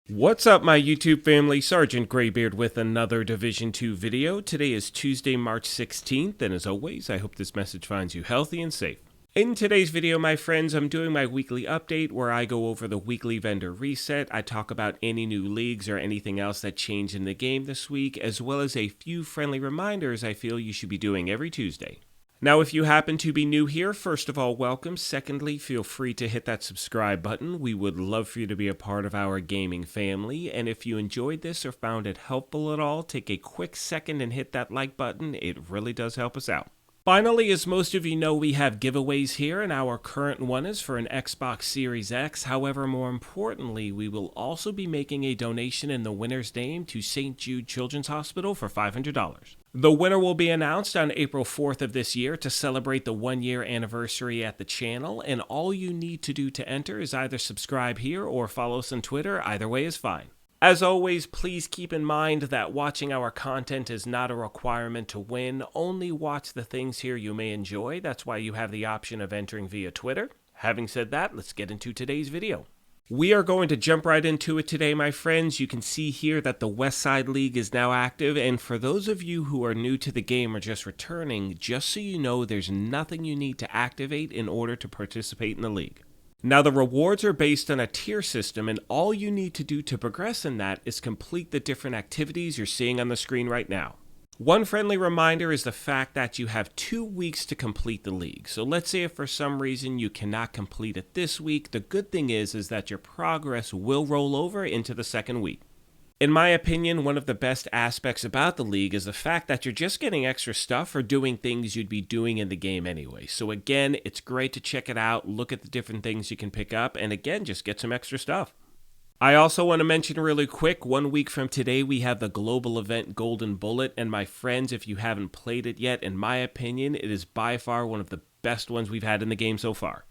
What's up, my YouTube family? Sergeant Graybeard with another Division 2 video. Today is Tuesday, March 16th, and as always, I hope this message finds you healthy and safe. In today's video, my friends, I'm doing my weekly update where I go over the weekly vendor reset. I talk about any new leagues or anything else that changed in the game this week, as well as a few friendly reminders I feel you should be doing every Tuesday. Now, if you happen to be new here, first of all, welcome. Secondly, feel free to hit that subscribe button. We would love for you to be a part of our gaming family. And if you enjoyed this or found it helpful at all, take a quick second and hit that like button. It really does help us out. Finally, as most of you know, we have giveaways here, and our current one is for an Xbox Series X. However, more importantly, we will also be making a donation in the winner's name to St. Jude Children's Hospital for $500. The winner will be announced on April 4th of this year to celebrate the 1-year anniversary at the channel, and all you need to do to enter is either subscribe here or follow us on Twitter. Either way is fine. As always, please keep in mind that watching our content is not a requirement to win. Only watch the things here you may enjoy. That's why you have the option of entering via Twitter. Having said that, let's get into today's video. We are going to jump right into it today, my friends. You can see here that the West Side League is now active, and for those of you who are new to the game or just returning, just so you know, there's nothing you need to activate in order to participate in the league. Now, the rewards are based on a tier system, and all you need to do to progress in that is complete the different activities you're seeing on the screen right now. One friendly reminder is the fact that you have 2 weeks to complete the league. So let's say if for some reason you cannot complete it this week, the good thing is that your progress will roll over into the second week. In my opinion, one of the best aspects about the league is the fact that you're just getting extra stuff for doing things you'd be doing in the game anyway. So again, it's great to check it out, look at the different things you can pick up, and again, just get some extra stuff. I also want to mention really quick, 1 week from today, we have the global event Golden Bullet, and my friends, if you haven't played it yet, in my opinion, it is by far one of the best ones we've had in the game so far.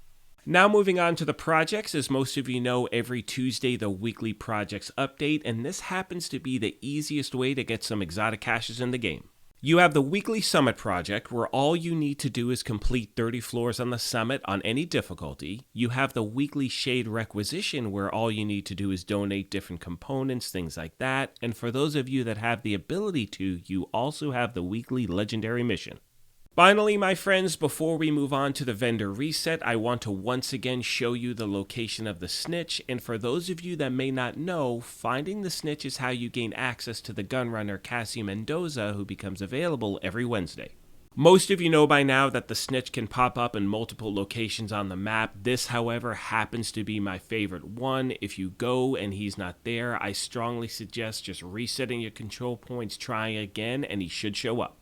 Now moving on to the projects, as most of you know, every Tuesday the weekly projects update, and this happens to be the easiest way to get some exotic caches in the game. You have the weekly summit project, where all you need to do is complete 30 floors on the summit on any difficulty. You have the weekly shade requisition, where all you need to do is donate different components, things like that. And for those of you that have the ability to, you also have the weekly legendary mission. Finally, my friends, before we move on to the vendor reset, I want to once again show you the location of the Snitch, and for those of you that may not know, finding the Snitch is how you gain access to the gunrunner Cassie Mendoza, who becomes available every Wednesday. Most of you know by now that the Snitch can pop up in multiple locations on the map. This, however, happens to be my favorite one. If you go and he's not there, I strongly suggest just resetting your control points, trying again, and he should show up.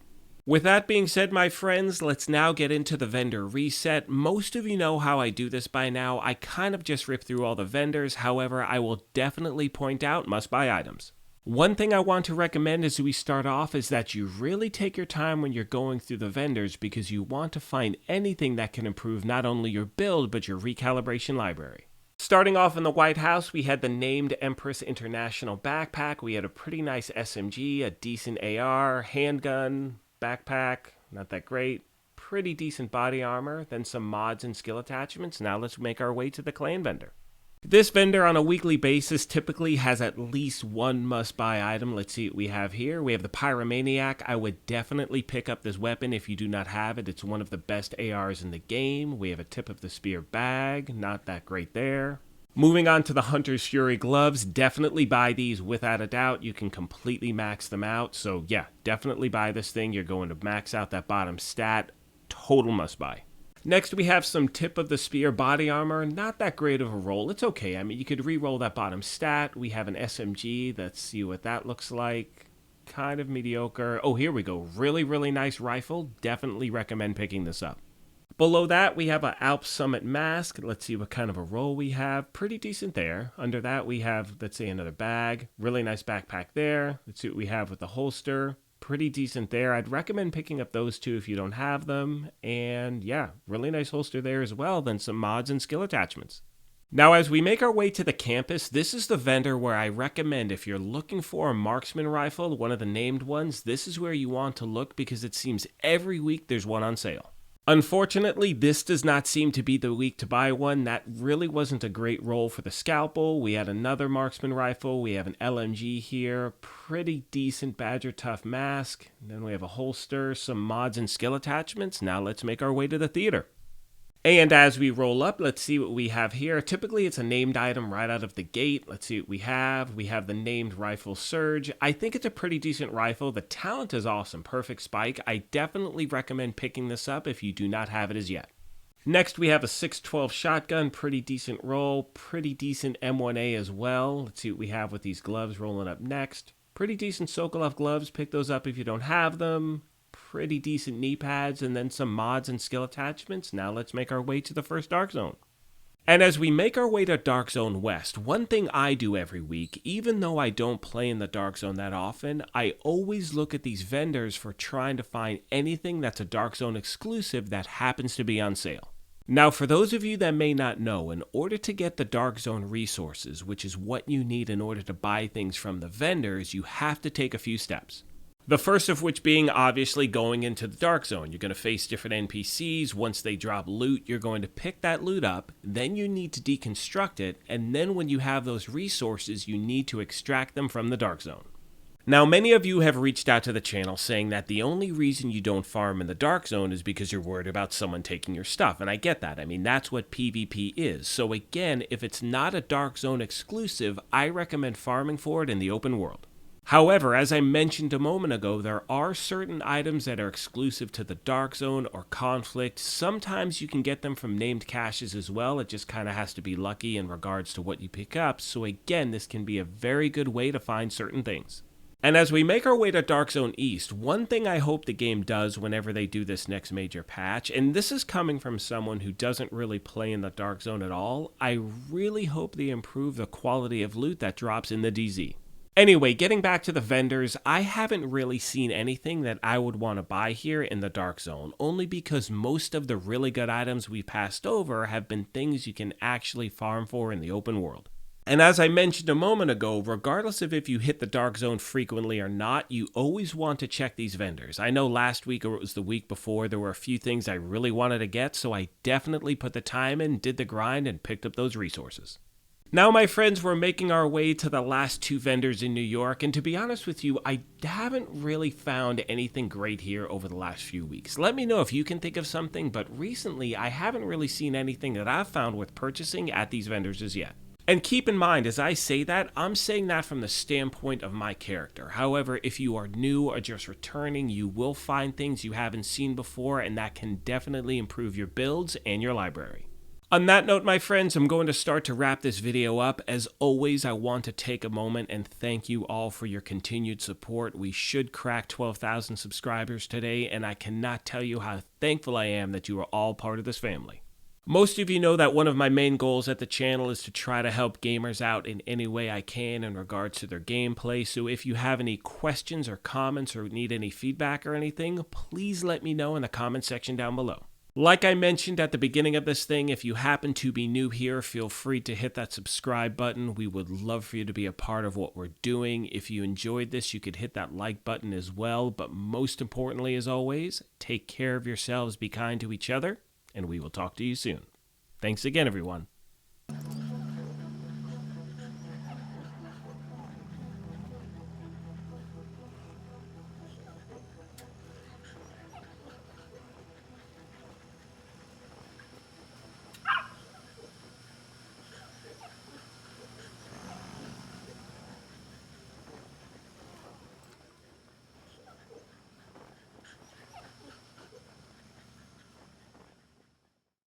With that being said, my friends, let's now get into the vendor reset. Most of you know how I do this by now. I kind of just rip through all the vendors. However, I will definitely point out must-buy items. One thing I want to recommend as we start off is that you really take your time when you're going through the vendors, because you want to find anything that can improve not only your build, but your recalibration library. Starting off in the White House, we had the named Empress International backpack. We had a pretty nice SMG, a decent AR, handgun, backpack, not that great, pretty decent body armor, then some mods and skill attachments. Now let's make our way to the clan vendor. This vendor on a weekly basis typically has at least one must-buy item. Let's see what we have here. We have the Pyromaniac. I would definitely pick up this weapon if you do not have it. It's one of the best ARs in the game. We have a Tip of the Spear bag, not that great there. Moving on to the Hunter's Fury gloves, definitely buy these without a doubt. You can completely max them out. So yeah, definitely buy this thing. You're going to max out that bottom stat. Total must buy. Next, we have some Tip of the Spear body armor. Not that great of a roll. It's okay. I mean, you could re-roll that bottom stat. We have an SMG. Let's see what that looks like. Kind of mediocre. Oh, here we go. Really, really nice rifle. Definitely recommend picking this up. Below that, we have an Alps Summit mask. Let's see what kind of a roll we have. Pretty decent there. Under that, we have, let's say, another bag. Really nice backpack there. Let's see what we have with the holster. Pretty decent there. I'd recommend picking up those two if you don't have them. And yeah, really nice holster there as well. Then some mods and skill attachments. Now, as we make our way to the campus, this is the vendor where I recommend if you're looking for a marksman rifle, one of the named ones, this is where you want to look, because it seems every week there's one on sale. Unfortunately, this does not seem to be the week to buy one. That really wasn't a great roll for the scalpel. We had another marksman rifle. We have an LMG here. Pretty decent Badger Tough mask. Then we have a holster, some mods and skill attachments. Now let's make our way to the theater. And as we roll up, let's see what we have here. Typically, it's a named item right out of the gate. Let's see what we have. We have the named rifle Surge. I think it's a pretty decent rifle. The talent is awesome. Perfect spike. I definitely recommend picking this up if you do not have it as yet. Next, we have a 612 shotgun. Pretty decent roll. Pretty decent M1A as well. Let's see what we have with these gloves rolling up next. Pretty decent Sokolov gloves. Pick those up if you don't have them. Pretty decent knee pads, and then some mods and skill attachments. Now let's make our way to the first Dark Zone. And as we make our way to Dark Zone West, one thing I do every week, even though I don't play in the Dark Zone that often, I always look at these vendors for trying to find anything that's a Dark Zone exclusive that happens to be on sale. Now, for those of you that may not know, in order to get the Dark Zone resources, which is what you need in order to buy things from the vendors, you have to take a few steps. The first of which being obviously going into the Dark Zone. You're going to face different NPCs. Once they drop loot, you're going to pick that loot up. Then you need to deconstruct it. And then when you have those resources, you need to extract them from the Dark Zone. Now, many of you have reached out to the channel saying that the only reason you don't farm in the Dark Zone is because you're worried about someone taking your stuff. And I get that. I mean, that's what PvP is. So again, if it's not a Dark Zone exclusive, I recommend farming for it in the open world. However, as I mentioned a moment ago, there are certain items that are exclusive to the Dark Zone or Conflict. Sometimes you can get them from named caches as well. It just kind of has to be lucky in regards to what you pick up. So again, this can be a very good way to find certain things. And as we make our way to Dark Zone East, one thing I hope the game does whenever they do this next major patch, and this is coming from someone who doesn't really play in the Dark Zone at all, I really hope they improve the quality of loot that drops in the DZ. Anyway, getting back to the vendors, I haven't really seen anything that I would want to buy here in the Dark Zone, only because most of the really good items we passed over have been things you can actually farm for in the open world. And as I mentioned a moment ago, regardless of if you hit the Dark Zone frequently or not, you always want to check these vendors. I know last week or it was the week before, there were a few things I really wanted to get, so I definitely put the time in, did the grind, and picked up those resources. Now, my friends, we're making our way to the last two vendors in New York, and to be honest with you, I haven't really found anything great here over the last few weeks. Let me know if you can think of something, but recently I haven't really seen anything that I've found worth purchasing at these vendors as yet. And keep in mind, as I say that, I'm saying that from the standpoint of my character. However, if you are new or just returning, you will find things you haven't seen before, and that can definitely improve your builds and your library. On that note, my friends, I'm going to start to wrap this video up. As always, I want to take a moment and thank you all for your continued support. We should crack 12,000 subscribers today, and I cannot tell you how thankful I am that you are all part of this family. Most of you know that one of my main goals at the channel is to try to help gamers out in any way I can in regards to their gameplay, so if you have any questions or comments or need any feedback or anything, please let me know in the comment section down below. Like I mentioned at the beginning of this thing, if you happen to be new here, feel free to hit that subscribe button. We would love for you to be a part of what we're doing. If you enjoyed this, you could hit that like button as well. But most importantly, as always, take care of yourselves, be kind to each other, and we will talk to you soon. Thanks again, everyone.